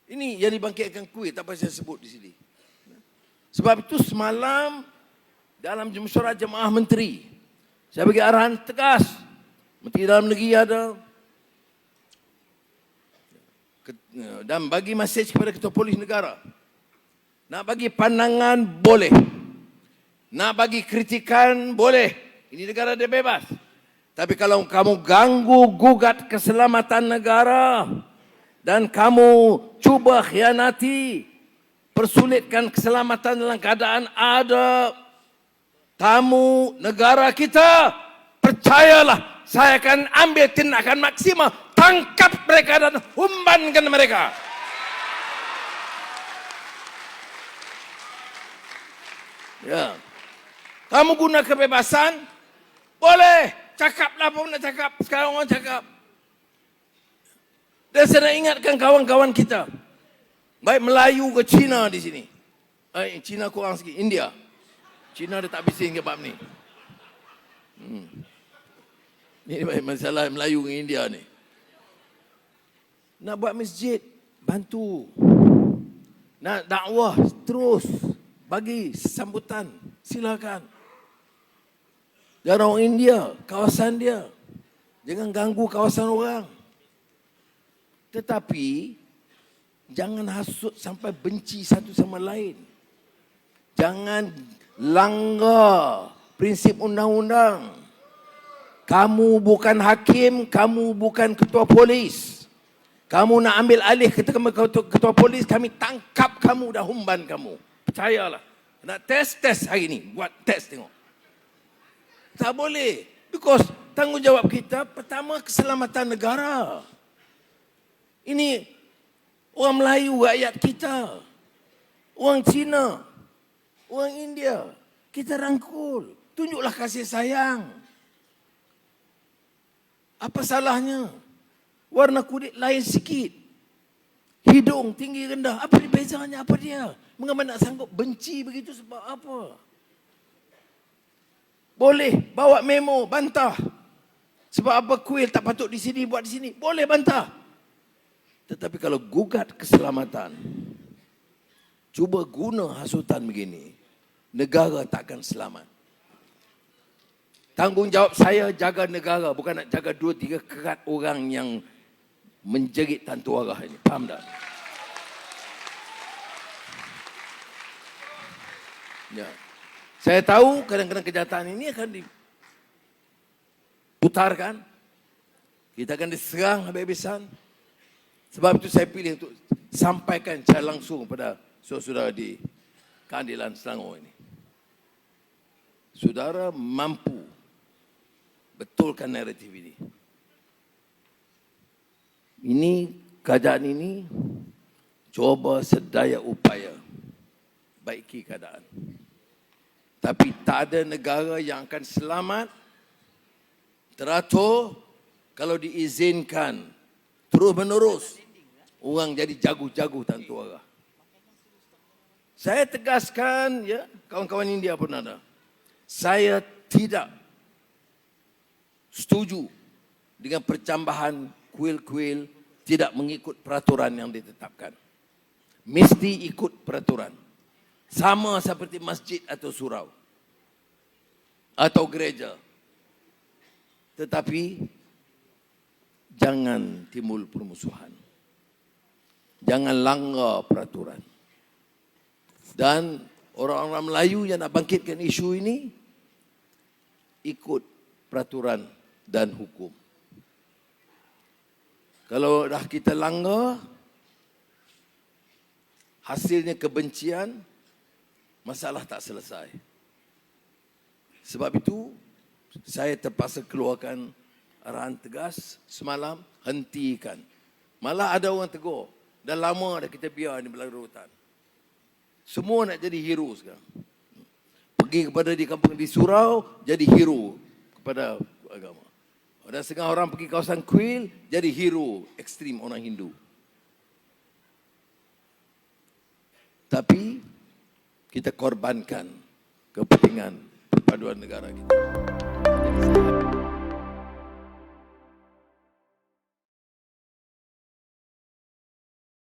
Ini yang dibangkitkan Kuwait, tak payah saya sebut di sini. Sebab itu semalam dalam mesyuarat Jemaah Menteri, saya bagi arahan tegas. Menteri Dalam Negeri ada. Dan bagi mesej kepada Ketua Polis Negara. Nak bagi pandangan boleh. Nak bagi kritikan boleh. Ini negara dia bebas. Tapi kalau kamu ganggu gugat keselamatan negara dan kamu cuba khianati, persulitkan keselamatan dalam keadaan ada tamu negara kita, percayalah, saya akan ambil tindakan maksimal, tangkap mereka dan humbankan mereka. Ya. Kamu guna kebebasan, boleh, cakaplah apa nak cakap, sekarang orang cakap. Dan saya nak ingatkan kawan-kawan kita, baik Melayu ke Cina di sini. Cina kurang sikit, India. Cina dia tak bising ke bab ni. Ini masalah Melayu dengan India ni. Nak buat masjid, bantu. Nak dakwah, terus. Bagi sambutan, silakan. Jangan orang India, kawasan dia. Jangan ganggu kawasan orang. Tetapi, jangan hasut sampai benci satu sama lain. Jangan langgar prinsip undang-undang. Kamu bukan hakim, kamu bukan ketua polis. Kamu nak ambil alih ketua polis, kami tangkap kamu dan humban kamu. Percayalah. Nak test hari ni, buat test tengok. Tak boleh. Because tanggungjawab kita pertama keselamatan negara. Ini orang Melayu, rakyat kita. Orang Cina, orang India. Kita rangkul. Tunjuklah kasih sayang. Apa salahnya? Warna kulit lain sikit. Hidung tinggi rendah. Apa bezanya? Apa dia? Mengapa nak sanggup benci begitu sebab apa? Boleh bawa memo, bantah. Sebab apa kuil tak patut di sini, buat di sini. Boleh bantah. Tetapi kalau gugat keselamatan, cuba guna hasutan begini, negara takkan selamat. Tanggungjawab saya jaga negara, bukan nak jaga 2-3 kerat orang yang menjerit tantu arah ini. Faham tak? Ya. Saya tahu kadang-kadang kejahatan ini akan diputarkan. Kita akan diserang habis-habisan. Sebab itu saya pilih untuk sampaikan secara langsung kepada saudara-saudara di Keadilan Selangor ini. Saudara mampu betulkan naratif ini. Ini, keadaan ini, coba sedaya upaya baiki keadaan. Tapi tak ada negara yang akan selamat, teratur, kalau diizinkan terus-menerus orang jadi jagu-jagu tantu arah. Saya tegaskan, ya, kawan-kawan India pun ada. Saya tidak setuju dengan percambahan kuil-kuil tidak mengikut peraturan yang ditetapkan. Mesti ikut peraturan. Sama seperti masjid atau surau. Atau gereja. Tetapi jangan timbul permusuhan. Jangan langgar peraturan. Dan orang-orang Melayu yang nak bangkitkan isu ini, ikut peraturan dan hukum. Kalau dah kita langgar, hasilnya kebencian, masalah tak selesai. Sebab itu, saya terpaksa keluarkan arahan tegas semalam, hentikan. Malah ada orang tegur, dah lama dah kita biar ni berlarutan. Semua nak jadi hero sekarang. Pergi kepada di kampung di surau, jadi hero kepada agama. Dan setengah orang pergi kawasan kuil, jadi hero ekstrim orang Hindu. Tapi kita korbankan kepentingan perpaduan negara kita.